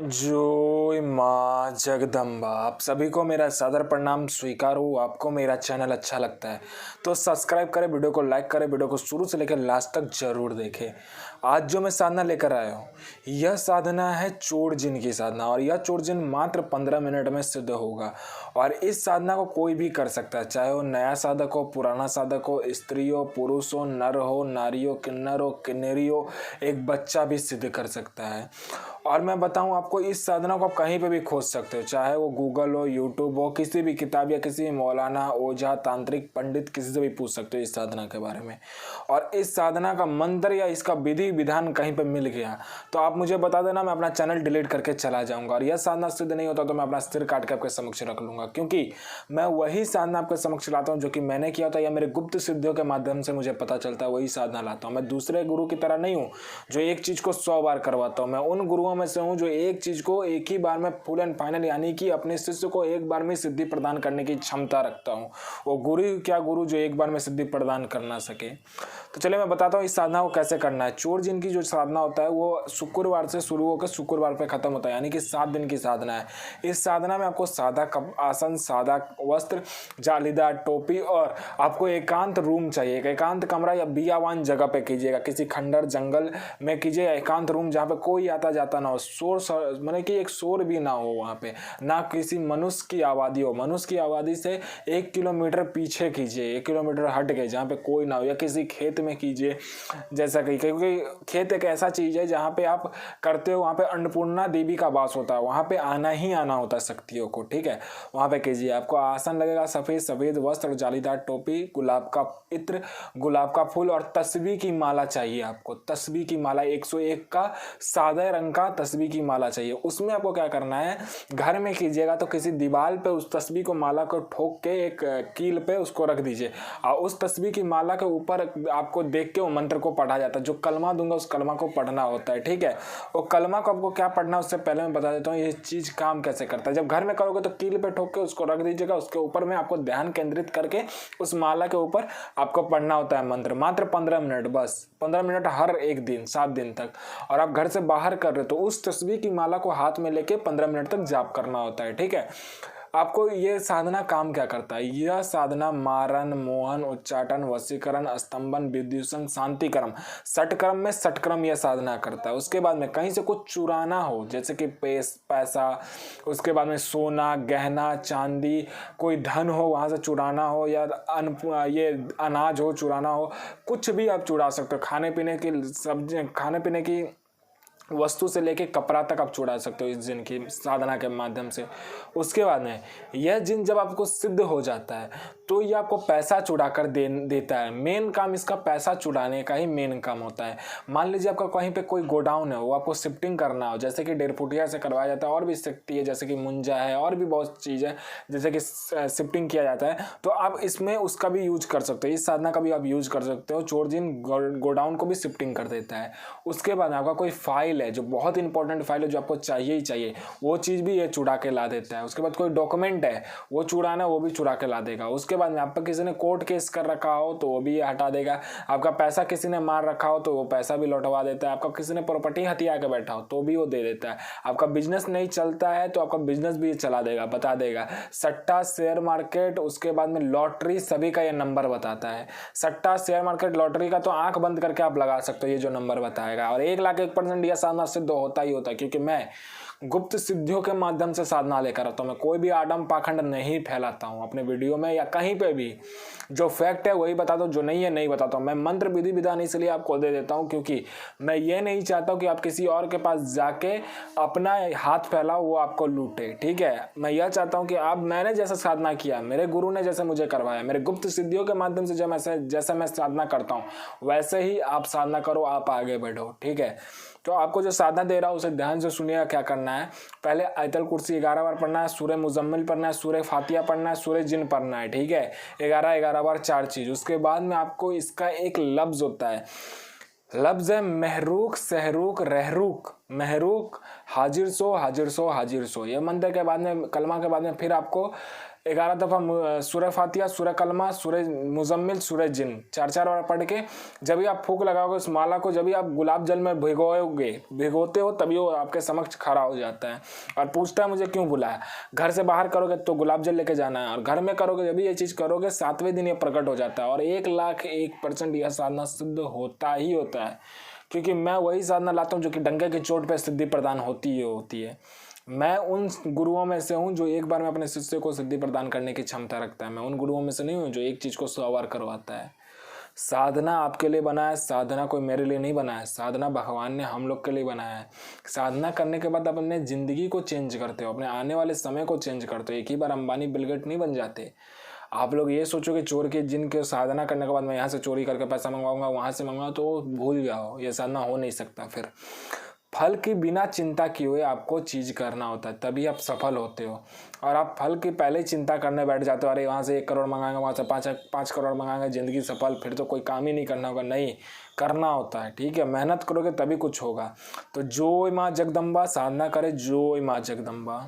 जय माँ जगदम्बा। आप सभी को मेरा सादर प्रणाम स्वीकार हो। आपको मेरा चैनल अच्छा लगता है तो सब्सक्राइब करें, वीडियो को लाइक करें, वीडियो को शुरू से लेकर लास्ट तक जरूर देखें। आज जो मैं साधना लेकर आया हूँ, यह साधना है चोर जिन की साधना, और यह चोर जिन मात्र 15 मिनट में सिद्ध होगा। और इस साधना को कोई भी कर सकता है, चाहे वो नया साधक हो, पुराना साधक हो, स्त्री हो, पुरुष हो, नर हो, नारी हो, किन्नर हो, किन्नरी हो, एक बच्चा भी सिद्ध कर सकता है। और मैं बताऊं आपको, इस साधना को आप कहीं पे भी खोज सकते हो, चाहे वो गूगल हो, यूट्यूब हो, किसी भी किताब या किसी भी मौलाना, ओझा, तांत्रिक, पंडित, किसी से भी पूछ सकते हो इस साधना के बारे में। और इस साधना का मंत्र या इसका विधि विधान कहीं पे मिल गया तो आप मुझे बता देना, मैं अपना चैनल डिलीट करके चला जाऊंगा। और यह साधना सिद्ध नहीं होता तो मैं अपना सिर काट के आपके समक्ष रख लूंगा, क्योंकि मैं वही साधना आपके समक्ष लाता हूँ जो कि मैंने किया था या मेरे गुप्त सिद्धियों के माध्यम से मुझे पता चलता है, वही साधना लाता हूँ। मैं दूसरे गुरु की तरह नहीं हूँ जो एक चीज को 100 बार करवाता हूँ। मैं उन गुरुओं में से हूँ जो एक चीज को एक ही बार में फुल एंड फाइनल, यानी कि अपने शिष्य को एक बार में सिद्धि प्रदान करने की क्षमता रखता हूँ। वो गुरु क्या गुरु जो एक बार में सिद्धि प्रदान कर ना सके। तो चलिए मैं बताता हूँ इस साधना को कैसे करना है। चोर जिन की जो साधना होता है वो शुक्रवार से शुरू होकर शुक्रवार पे खत्म होता है, यानी कि 7 दिन की साधना है। इस साधना में आपको सादा आसन, सादा वस्त्र, जालीदार टोपी और आपको एकांत रूम चाहिए। एक एकांत कमरा या बियावान जगह पे कीजिएगा, किसी खंडर जंगल में कीजिए, एकांत रूम जहाँ पे कोई आता जाता ना हो, शोर माने कि एक शोर भी ना हो, वहाँ पे ना किसी मनुष्य की आबादी हो। मनुष्य की आबादी से 1 किलोमीटर पीछे कीजिए, 1 किलोमीटर हट के जहाँ पे कोई ना हो, या किसी खेत में कीजिए जैसा कि, क्योंकि खेत एक ऐसा चीज है जहाँ पे आप करते हो, वहाँ पे अन्नपूर्णा देवी का वास होता है, वहाँ पे आना ही आना होता है शक्तियों को, ठीक है। वहाँ पे कीजिए। आपको आसन लगेगा, सफेद सफेद वस्त्र, जालीदार टोपी, गुलाब का इत्र, गुलाब का फूल और तस्बीह की माला चाहिए। आपको तस्बीह की माला 101 का सादा रंग का तस्बीह की माला चाहिए। उसमें आपको क्या करना है, घर में कीजिएगा तो किसी दीवार पे उस तस्बीह को माला को ठोक के एक कील पे उसको रख दीजिए, और उस तस्बीह की माला के ऊपर आपको देख के वो मंत्र को पढ़ा जाता है। जो कलमा दूंगा उस कलमा को पढ़ना होता है, ठीक है। वो कलमा को आपको क्या पढ़ना है उससे पहले मैं बता देता हूँ ये चीज काम कैसे करता है। जब घर में करोगे तो कील पे ठोक के उसको रख दीजिएगा, उसके ऊपर में आपको ध्यान केंद्रित करके उस माला के ऊपर आपको पढ़ना होता है मंत्र, मात्र 15 मिनट, बस 15 मिनट हर एक दिन 7 दिन तक। और आप घर से बाहर कर रहे हो तो उस तस्बीह की माला को हाथ में लेके 15 मिनट तक जाप करना होता है, ठीक है। आपको ये साधना काम क्या करता है, यह साधना मारन, मोहन, उच्चाटन, वशीकरण, स्तंभन, विद्युषण, शांतिकर्म, षटकर्म में षटकर्म यह साधना करता है। उसके बाद में कहीं से कुछ चुराना हो, जैसे कि पैसा, उसके बाद में सोना, गहना, चांदी, कोई धन हो वहां से चुराना हो, या ये अनाज हो चुराना हो, कुछ भी आप चुरा सकते हो। खाने पीने की सब्जी, खाने पीने की वस्तु से लेके कपड़ा तक आप चुरा सकते हो इस जिन की साधना के माध्यम से। उसके बाद में यह जिन जब आपको सिद्ध हो जाता है तो ये आपको पैसा चुरा कर देता है। मेन काम इसका पैसा चुराने का ही मेन काम होता है। मान लीजिए आपका कहीं पे कोई गोडाउन है, वो आपको शिफ्टिंग करना हो, जैसे कि 1.5 फुटिया से करवाया जाता है, और भी शक्ति है जैसे कि मुंजा है, और भी बहुत चीज़ है जैसे कि शिफ्टिंग किया जाता है, तो आप इसमें उसका भी यूज कर सकते हो, इस साधना का भी आप यूज कर सकते हो। चोर जिन गोडाउन को भी शिफ्टिंग कर देता है। उसके बाद आपका कोई फाइल है जो बहुत इंपॉर्टेंट फाइल है जो आपको चाहिए ही चाहिए, वो चीज़ भी ये चुरा के ला देता है। उसके बाद कोई डॉक्यूमेंट है वो चुराना, वो भी चुरा के ला देगा। उसके बाद में आप पर किसी ने कोर्ट केस कर रखा हो तो वो भी ये हटा देगा। आपका पैसा किसी ने मार रखा हो तो वो पैसा भी लौटवा देता है। आपका किसी ने प्रॉपर्टी हथिया के बैठा हो तो भी वो दे देता है। आपका बिजनेस नहीं चलता है तो आपका बिजनेस भी चला देगा, बता देगा। सट्टा, शेयर मार्केट, उसके बाद में लॉटरी, सभी का ये नंबर बताता है। सट्टा, शेयर मार्केट, लॉटरी का तो आंख बंद करके आप लगा सकते हो, ये जो नंबर बताएगा। और 1,01% यह साधना सिद्ध होता ही होता है, क्योंकि मैं गुप्त सिद्धियों के माध्यम से साधना लेकर आता हूँ। मैं कोई भी आडम पाखंड नहीं फैलाता हूँ अपने वीडियो में या कहीं पे भी। जो फैक्ट है वही बताता हूँ, जो नहीं है नहीं बताता हूँ। मैं मंत्र विधि विधान इसलिए आपको दे देता हूँ क्योंकि मैं ये नहीं चाहता हूँ कि आप किसी और के पास जाके अपना हाथ फैलाओ, वो आपको लूटे, ठीक है। मैं यह चाहता हूँ कि आप, मैंने जैसा साधना किया, मेरे गुरु ने जैसे मुझे करवाया, मेरे गुप्त सिद्धियों के माध्यम से जैसा मैं साधना करता हूँ वैसे ही आप साधना करो, आप आगे बढ़ो, ठीक है। तो आपको जो साधना दे रहा हूँ उसे ध्यान से सुनिएगा क्या करना है। पहले आयतल कुर्सी 11 बार पढ़ना है, सूर्य मुजम्मिल पढ़ना है, सूर्य फातिहा पढ़ना है, सूर्य जिन पढ़ना है, ठीक है। 11 बार 4 चीज। उसके बाद में आपको इसका एक लफ्ज होता है, लफ्ज है महरूक, सहरूक, रहरूक। महरूक हाजिर सो, हाजिर सो, हाजिर सो। ये मंत्र के बाद में, कलमा के बाद में फिर आपको 11 दफ़ा सूरह फातिहा, सूरह कलमा, सूरह मुजम्मिल, सूरह जिन 4-4 बार पढ़ के जब भी आप फूंक लगाओगे उस माला को, जब भी आप गुलाब जल में भिगोते हो तभी वो आपके समक्ष खड़ा हो जाता है और पूछता है मुझे क्यों बुलाया। घर से बाहर करोगे तो गुलाब जल लेके जाना है, और घर में करोगे जब भी ये चीज़ करोगे 7वें दिन ये प्रकट हो जाता है। और 1,01% यह साधना सिद्ध होता ही होता है, क्योंकि मैं वही साधना लाता हूँ जो कि डंके की चोट पर सिद्धि प्रदान होती है। मैं उन गुरुओं में से हूँ जो एक बार में अपने शिष्य को सिद्धि प्रदान करने की क्षमता रखता है। मैं उन गुरुओं में से नहीं हूँ जो एक चीज़ को 100 बार करवाता है। साधना आपके लिए बना है, साधना कोई मेरे लिए नहीं बना है, साधना भगवान ने हम लोग के लिए बनाया है। साधना करने के बाद आप अपने ज़िंदगी को चेंज करते हो, अपने आने वाले समय को चेंज करते हो। एक ही बार अंबानी बिल गेट नहीं बन जाते। आप लोग ये सोचो कि चोर के जिनके साधना करने के बाद मैं यहाँ से चोरी करके पैसा मंगवाऊंगा, वहाँ से मंगवाऊंगा, तो भूल जाओ, ये साधना हो नहीं सकता। फिर फल की बिना चिंता किए हुए आपको चीज़ करना होता है, तभी आप सफल होते हो। और आप फल की पहले ही चिंता करने बैठ जाते हो, अरे वहाँ से 1 करोड़ मंगाएंगे, वहाँ से 5 करोड़ मंगाएंगे, ज़िंदगी सफल, फिर तो कोई काम ही नहीं करना होगा। नहीं, करना होता है, ठीक है। मेहनत करोगे तभी कुछ होगा। तो जय माँ जगदम्बा, साधना करे जय माँ जगदम्बा।